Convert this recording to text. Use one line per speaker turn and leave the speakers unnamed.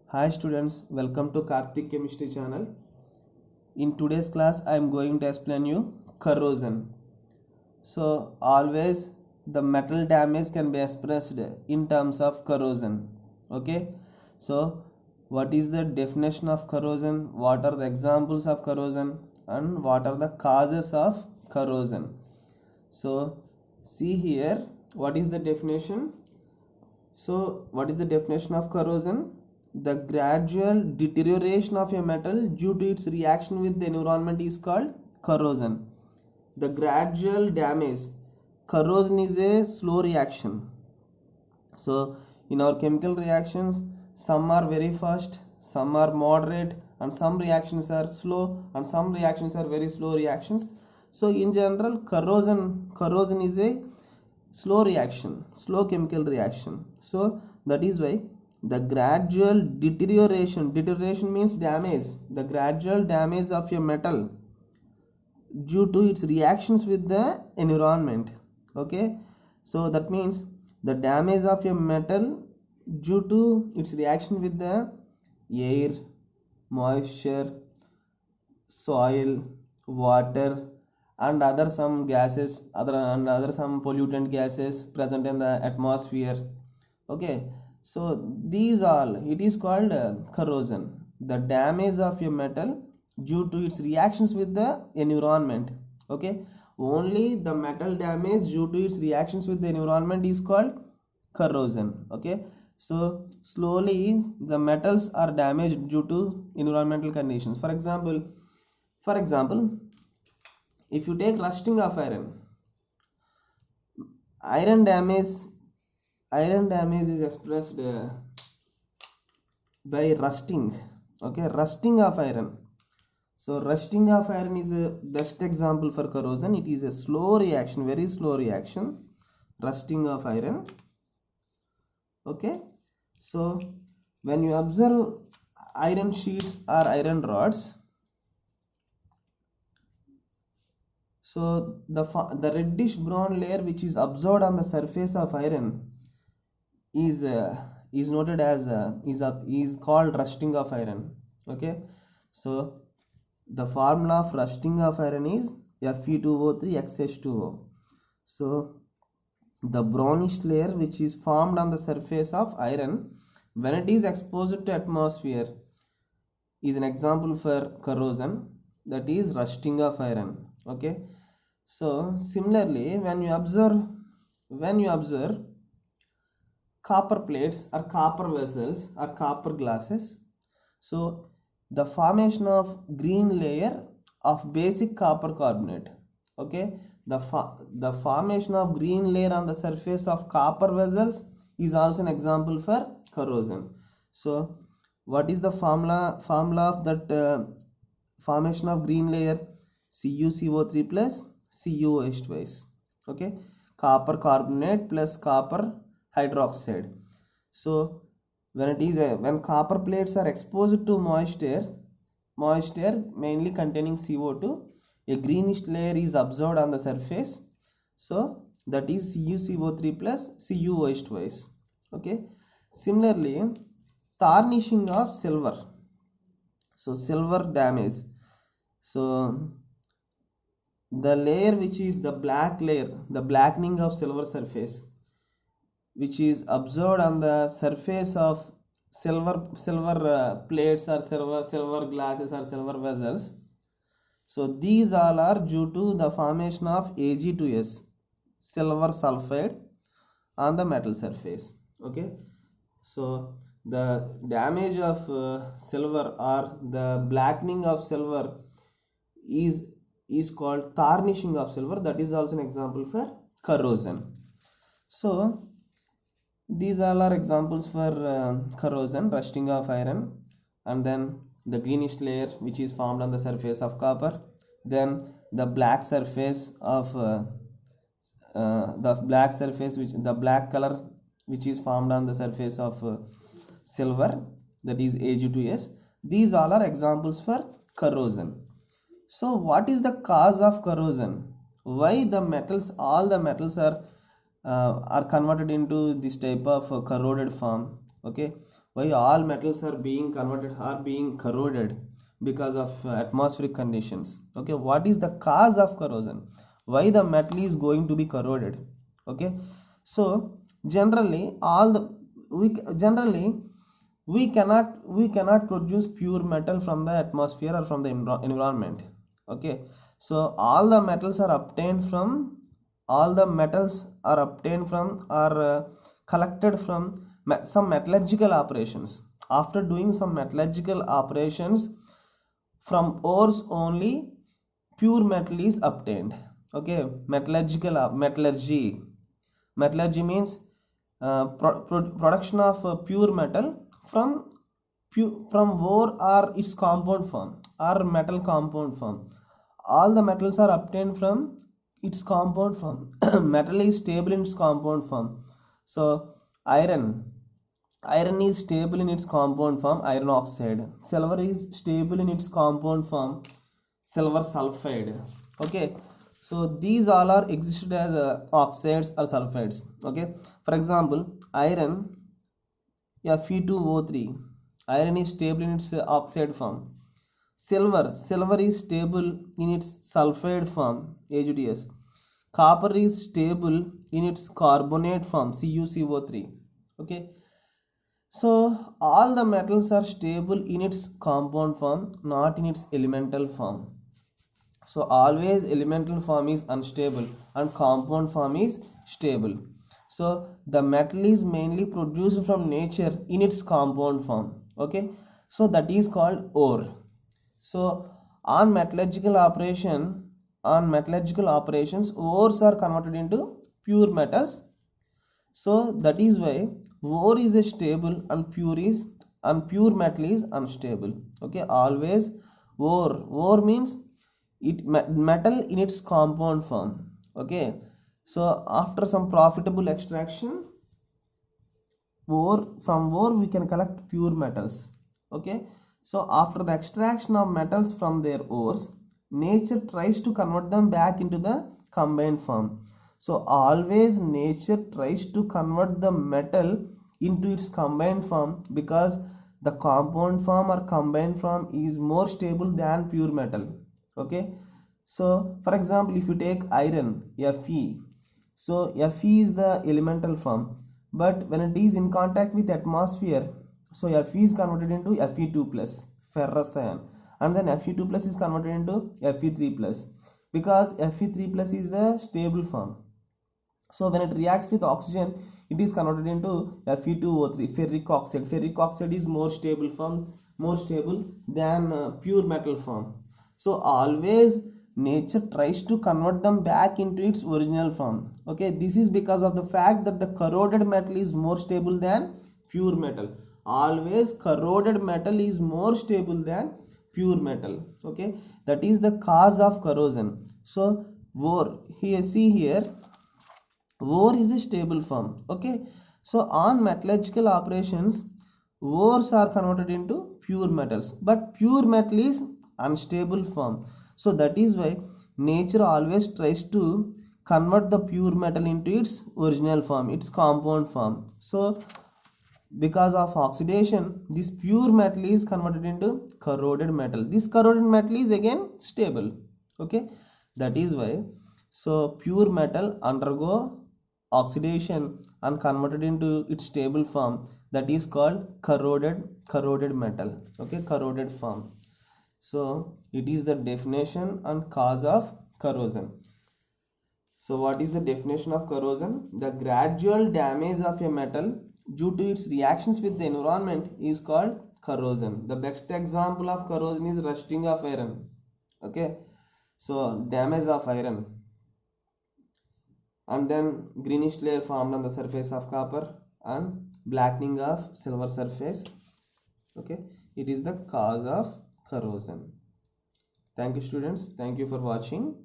Hi students, welcome to Karthik Chemistry channel. In today's class, I am going to explain you corrosion. So always the metal damage can be expressed in terms of corrosion. Okay. So what is the definition of corrosion? What are the examples of corrosion? And what are the causes of corrosion? So see here, what is the definition? So, what is the definition of corrosion? The gradual deterioration of a metal due to its reaction with the environment is called corrosion. The gradual damage. Corrosion is a slow reaction. So, in our chemical reactions, some are very fast, some are moderate, and some reactions are slow, and some reactions are very slow reactions. So, in general, corrosion is a slow chemical reaction. So that is why the gradual deterioration means damage, the gradual damage of a metal due to its reactions with the environment. Okay, so that means the damage of a metal due to its reaction with the air, moisture, soil, water, and other some gases, other some pollutant gases present in the atmosphere. Okay, so these all it is called corrosion, the damage of a metal due to its reactions with the environment. Okay, only the metal damage due to its reactions with the environment is called corrosion. Okay, so slowly the metals are damaged due to environmental conditions. For example, if you take rusting of iron damage iron damage is expressed by rusting. Okay, rusting of iron. So rusting of iron is a best example for corrosion. It is a slow reaction, very slow reaction, rusting of iron. Okay, so when you observe iron sheets or iron rods, so the reddish brown layer which is absorbed on the surface of iron is noted as is called rusting of iron. Okay, so the formula of rusting of iron is Fe2O3 XH2O. So the brownish layer which is formed on the surface of iron when it is exposed to atmosphere is an example for corrosion, that is rusting of iron. Okay, so similarly when you observe copper plates or copper vessels or copper glasses, so the formation of green layer of basic copper carbonate. Okay, the formation of green layer on the surface of copper vessels is also an example for corrosion. So what is the formula of that formation of green layer? CuCO3 plus CuOH twice. Okay, copper carbonate plus copper hydroxide. So when copper plates are exposed to moisture mainly containing CO2, a greenish layer is absorbed on the surface. So that is CuCO3 plus CuOH twice. Okay, similarly tarnishing of silver. So silver damage. So the layer which is the black layer, the blackening of silver surface which is observed on the surface of silver plates or silver glasses or silver vessels. So these all are due to the formation of Ag2S, silver sulfide, on the metal surface. Okay, so the damage of silver or the blackening of silver is is called tarnishing of silver. That is also an example for corrosion. So these all are examples for corrosion, rusting of iron, and then the greenish layer which is formed on the surface of copper, then the black surface of the black color which is formed on the surface of silver, that is Ag2S. These all are examples for corrosion. So what is the cause of corrosion? Why all the metals are converted into this type of corroded form? Okay, why all metals are being converted, are being corroded because of atmospheric conditions. Okay, what is the cause of corrosion, why the metal is going to be corroded? Okay, so generally we cannot produce pure metal from the atmosphere or from the environment. Okay, so all the metals are obtained from or collected from some metallurgical operations. After doing some metallurgical operations, from ores only pure metal is obtained. Okay, metallurgy means production of pure metal from ore or its compound form or metal compound form. All the metals are obtained from its compound form. Metal is stable in its compound form. So iron is stable in its compound form, iron oxide. Silver is stable in its compound form, silver sulfide. Okay, so these all are existed as oxides or sulfides. Okay, for example, iron, Fe2O3, iron is stable in its oxide form. Silver is stable in its sulfide form, AgTs. Copper is stable in its carbonate form, CuCO3. Okay, so all the metals are stable in its compound form, not in its elemental form. So always elemental form is unstable and compound form is stable. So the metal is mainly produced from nature in its compound form. Okay, so that is called ore. So on metallurgical operations, ores are converted into pure metals. So that is why ore is a stable and pure metal is unstable. Okay, always ore means metal in its compound form. Okay, so after some profitable extraction, from ore we can collect pure metals. Okay, so after the extraction of metals from their ores, nature tries to convert them back into the combined form. So always nature tries to convert the metal into its combined form, because the compound form or combined form is more stable than pure metal. Okay, so for example, if you take iron, Fe, so Fe is the elemental form, but when it is in contact with atmosphere, so Fe is converted into Fe2 plus, ferrous ion, and then Fe2 plus is converted into Fe3 plus, because Fe3 plus is the stable form. So when it reacts with oxygen, it is converted into Fe2O3, ferric oxide. Ferric oxide is more stable than pure metal form. So always nature tries to convert them back into its original form. Okay, this is because of the fact that the corroded metal is more stable than pure metal. Always corroded metal is more stable than pure metal. Okay, that is the cause of corrosion. So ore, here see here, ore is a stable form. Okay, so on metallurgical operations, ores are converted into pure metals, but pure metal is unstable form. So that is why nature always tries to convert the pure metal into its original form, its compound form. So because of oxidation, this pure metal is converted into corroded metal. This corroded metal is again stable. Okay, that is why, so pure metal undergo oxidation and converted into its stable form, that is called corroded metal. Okay, corroded form. So it is the definition and cause of corrosion. So what is the definition of corrosion? The gradual damage of a metal due to its reactions with the environment is called corrosion. The best example of corrosion is rusting of iron. Okay, so damage of iron, and then greenish layer formed on the surface of copper and blackening of silver surface. Okay, it is the cause of corrosion. Thank you students, thank you for watching.